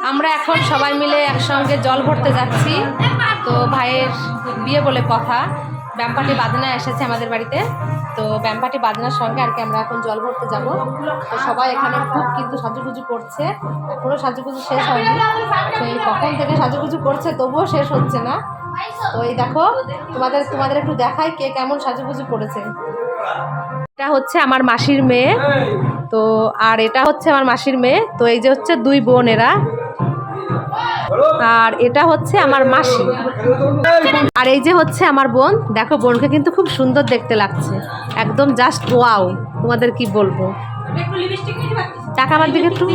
আমরা এখন সবাই মিলে একসঙ্গে জল ভরতে যাচ্ছি। তো ভাইয়ের বিয়ে বলে কথা, ব্যামপাটি বাজনা এসেছে আমাদের বাড়িতে। তো ব্যামপাটি বাজনার সঙ্গে আর কি আমরা এখন জল ভরতে যাব। তো সবাই এখানে খুব কিন্তু সাজুগুজু করছে, এখনও সাজুগুজু শেষ হয়নি। সেই কখন থেকে সাজুগুজু করছে তবুও শেষ হচ্ছে না। তো এই দেখো, তোমাদের একটু দেখাই কে কেমন সাজুগুজু করেছে। এটা হচ্ছে আমার মাসির মেয়ে, তো আর এটা হচ্ছে আমার মাসির মেয়ে। তো এই যে হচ্ছে দুই বোন এরা, আর এটা হচ্ছে আমার মাসি, আর এই যে হচ্ছে আমার বোন। দেখো বোনকে কিন্তু খুব সুন্দর দেখতে লাগছে, একদম জাস্ট ওয়াও। তোমাদের কি বলবো, টাকা আমার দিকে একটু